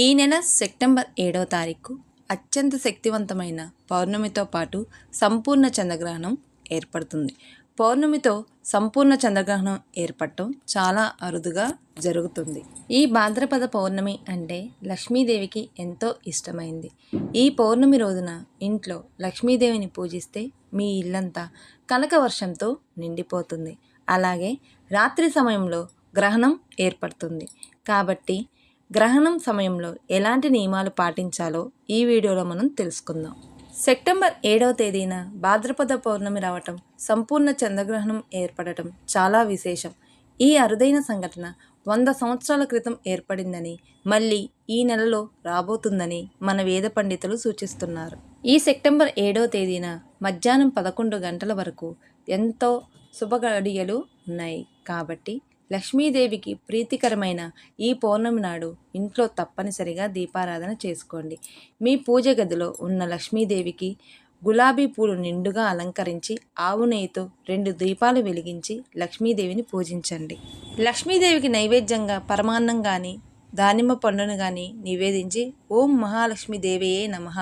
ఈ నెల సెప్టెంబర్ 7వ తారీఖు అత్యంత శక్తివంతమైన పౌర్ణమితో పాటు సంపూర్ణ చంద్రగ్రహణం ఏర్పడుతుంది. పౌర్ణమితో సంపూర్ణ చంద్రగ్రహణం ఏర్పడటం చాలా అరుదుగా జరుగుతుంది. ఈ భాద్రపద పౌర్ణమి అంటే లక్ష్మీదేవికి ఎంతో ఇష్టమైంది. ఈ పౌర్ణమి రోజున ఇంట్లో లక్ష్మీదేవిని పూజిస్తే మీ ఇల్లంతా కనక వర్షంతో నిండిపోతుంది. అలాగే రాత్రి సమయంలో గ్రహణం ఏర్పడుతుంది కాబట్టి గ్రహణం సమయంలో ఎలాంటి నియమాలు పాటించాలో ఈ వీడియోలో మనం తెలుసుకుందాం. సెప్టెంబర్ 7వ తేదీన భాద్రపద పౌర్ణమి రావటం, సంపూర్ణ చంద్రగ్రహణం ఏర్పడటం చాలా విశేషం. ఈ అరుదైన సంఘటన 100 సంవత్సరాల క్రితం ఏర్పడిందని, మళ్ళీ ఈ నెలలో రాబోతుందని మన వేద పండితులు సూచిస్తున్నారు. ఈ సెప్టెంబర్ 7వ తేదీన మధ్యాహ్నం 11 గంటల వరకు ఎంతో శుభగడియలు ఉన్నాయి. కాబట్టి లక్ష్మీదేవికి ప్రీతికరమైన ఈ పౌర్ణమి నాడు ఇంట్లో తప్పనిసరిగా దీపారాధన చేసుకోండి. మీ పూజ గదిలో ఉన్న లక్ష్మీదేవికి గులాబీ పూలు నిండుగా అలంకరించి ఆవు నెయ్యితో 2 దీపాలు వెలిగించి లక్ష్మీదేవిని పూజించండి. లక్ష్మీదేవికి నైవేద్యంగా పరమాన్నం కానీ దానిమ్మ పండును కానీ నివేదించి ఓం మహాలక్ష్మీదేవియే నమః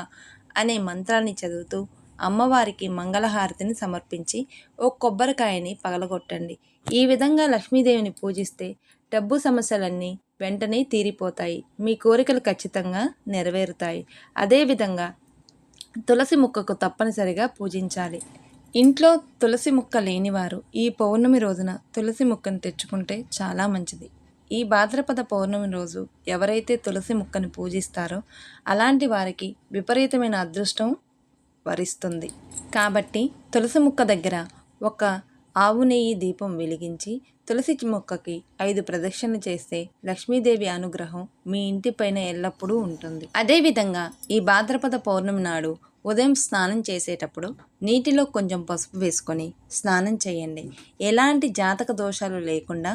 అనే మంత్రాన్ని చదువుతూ అమ్మవారికి మంగళహారతిని సమర్పించి ఓ కొబ్బరికాయని పగలగొట్టండి. ఈ విధంగా లక్ష్మీదేవిని పూజిస్తే డబ్బు సమస్యలన్నీ వెంటనే తీరిపోతాయి. మీ కోరికలు ఖచ్చితంగా నెరవేరుతాయి. అదేవిధంగా తులసి మొక్కకు తప్పనిసరిగా పూజించాలి. ఇంట్లో తులసి మొక్క లేనివారు ఈ పౌర్ణమి రోజున తులసి మొక్కను తెచ్చుకుంటే చాలా మంచిది. ఈ భాద్రపద పౌర్ణమి రోజు ఎవరైతే తులసి మొక్కను పూజిస్తారో అలాంటి వారికి విపరీతమైన అదృష్టం వరిస్తుంది. కాబట్టి తులసి మొక్క దగ్గర ఒక ఆవు నెయ్యి దీపం వెలిగించి తులసి మొక్కకి 5 ప్రదక్షిణలు చేస్తే లక్ష్మీదేవి అనుగ్రహం మీ ఇంటిపైన ఎల్లప్పుడూ ఉంటుంది. అదేవిధంగా ఈ భాద్రపద పౌర్ణమి నాడు ఉదయం స్నానం చేసేటప్పుడు నీటిలో కొంచెం పసుపు వేసుకొని స్నానం చేయండి. ఎలాంటి జాతక దోషాలు లేకుండా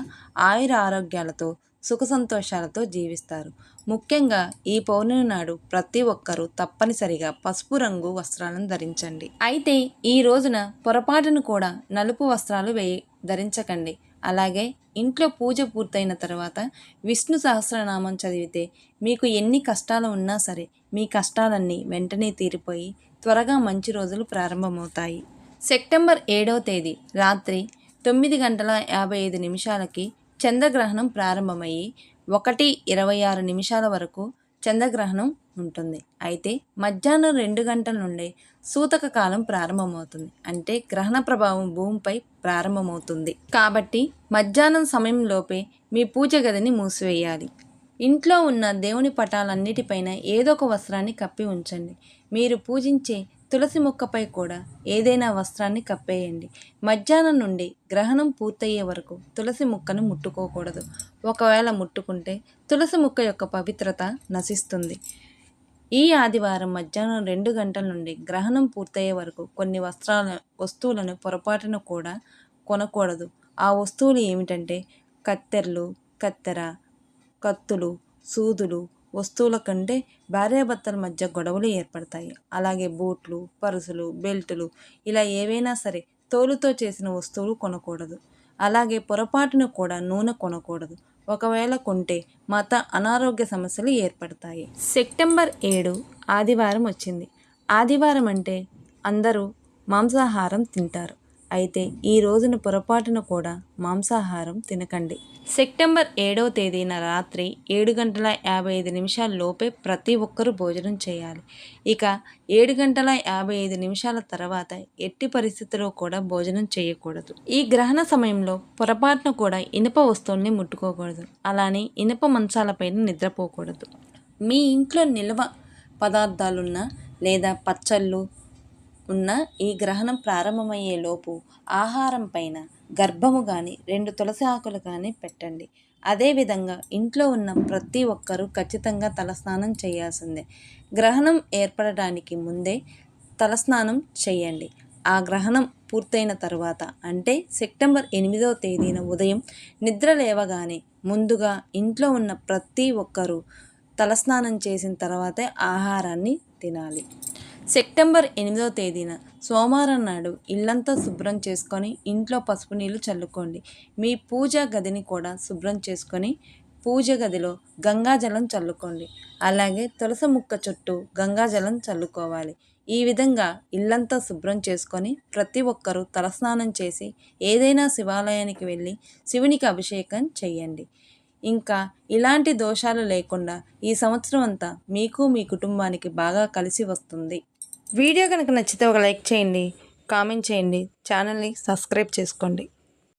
ఆయుర ఆరోగ్యాలతో సుఖ సంతోషాలతో జీవిస్తారు. ముఖ్యంగా ఈ పౌర్ణమి నాడు ప్రతి ఒక్కరూ తప్పనిసరిగా పసుపు రంగు వస్త్రాలను ధరించండి. అయితే ఈ రోజున పొరపాటును కూడా నలుపు వస్త్రాలు ధరించకండి. అలాగే ఇంట్లో పూజ పూర్తయిన తర్వాత విష్ణు సహస్రనామం చదివితే మీకు ఎన్ని కష్టాలు ఉన్నా సరే మీ కష్టాలన్నీ వెంటనే తీరిపోయి త్వరగా మంచి రోజులు ప్రారంభమవుతాయి. సెప్టెంబర్ 7వ తేదీ రాత్రి 9:55 చంద్రగ్రహణం ప్రారంభమయ్యి 1:26 వరకు చంద్రగ్రహణం ఉంటుంది. అయితే మధ్యాహ్నం 2 గంటల నుండి సూతక కాలం ప్రారంభమవుతుంది. అంటే గ్రహణ ప్రభావం భూమిపై ప్రారంభమవుతుంది. కాబట్టి మధ్యాహ్నం సమయంలోపే మీ పూజ గదిని మూసివేయాలి. ఇంట్లో ఉన్న దేవుని పటాలన్నిటిపైన ఏదో ఒక వస్త్రాన్ని కప్పి ఉంచండి. మీరు పూజించే తులసి మొక్కపై కూడా ఏదైనా వస్త్రాన్ని కప్పేయండి. మధ్యాహ్నం నుండి గ్రహణం పూర్తయ్యే వరకు తులసి మొక్కను ముట్టుకోకూడదు. ఒకవేళ ముట్టుకుంటే తులసి మొక్క యొక్క పవిత్రత నశిస్తుంది. ఈ ఆదివారం మధ్యాహ్నం 2 గంటల నుండి గ్రహణం పూర్తయ్యే వరకు కొన్ని వస్తువులను పొరపాటున కూడా కొనకూడదు. ఆ వస్తువులు ఏమిటంటే కత్తెరలు, కత్తులు, సూదులు వస్తువుల కంటే భార్యాభర్తల మధ్య గొడవలు ఏర్పడతాయి. అలాగే బూట్లు, పరుసులు, బెల్టులు ఇలా ఏవైనా సరే తోలుతో చేసిన వస్తువులు కొనకూడదు. అలాగే పొరపాటును కూడా నూనె కొనకూడదు. ఒకవేళ కొంటే అనారోగ్య సమస్యలు ఏర్పడతాయి. సెప్టెంబర్ 7 ఆదివారం వచ్చింది. ఆదివారం అంటే అందరూ మాంసాహారం తింటారు. అయితే ఈ రోజున పొరపాటున కూడా మాంసాహారం తినకండి. సెప్టెంబర్ 7వ తేదీన రాత్రి 7:55 లోపే ప్రతి ఒక్కరూ భోజనం చేయాలి. ఇక 7:55 తర్వాత ఎట్టి పరిస్థితుల్లో కూడా భోజనం చేయకూడదు. ఈ గ్రహణ సమయంలో పొరపాటున కూడా ఇనుప వస్తువుల్ని ముట్టుకోకూడదు. అలానే ఇనుప మంచాలపైన నిద్రపోకూడదు. మీ ఇంట్లో నిల్వ పదార్థాలున్నా లేదా పచ్చళ్ళు ఉన్న ఈ గ్రహణం ప్రారంభమయ్యే లోపు ఆహారం పైన గర్భము కానీ 2 తులసి ఆకులు కానీ పెట్టండి. అదేవిధంగా ఇంట్లో ఉన్న ప్రతి ఒక్కరూ ఖచ్చితంగా తలస్నానం చేయాల్సిందే. గ్రహణం ఏర్పడడానికి ముందే తలస్నానం చేయండి. ఆ గ్రహణం పూర్తయిన తర్వాత అంటే సెప్టెంబర్ 8వ తేదీన ఉదయం నిద్ర లేవగానే ముందుగా ఇంట్లో ఉన్న ప్రతి ఒక్కరూ తలస్నానం చేసిన తర్వాతే ఆహారాన్ని తినాలి. సెప్టెంబర్ 8వ తేదీన సోమవారం నాడు ఇల్లంతా శుభ్రం చేసుకొని ఇంట్లో పసుపు నీళ్ళు చల్లుకోండి. మీ పూజా గదిని కూడా శుభ్రం చేసుకొని పూజ గదిలో గంగాజలం చల్లుకోండి. అలాగే తులసి ముక్క చుట్టూ గంగాజలం చల్లుకోవాలి. ఈ విధంగా ఇల్లంతా శుభ్రం చేసుకొని ప్రతి ఒక్కరూ తలస్నానం చేసి ఏదైనా శివాలయానికి వెళ్ళి శివునికి అభిషేకం చేయండి. ఇంకా ఇలాంటి దోషాలు లేకుండా ఈ సంవత్సరం అంతా మీకు మీ కుటుంబానికి బాగా కలిసి వస్తుంది. వీడియో కనుక నచ్చితే ఒక లైక్ చేయండి, కామెంట్ చేయండి, ఛానల్ని సబ్స్క్రైబ్ చేసుకోండి.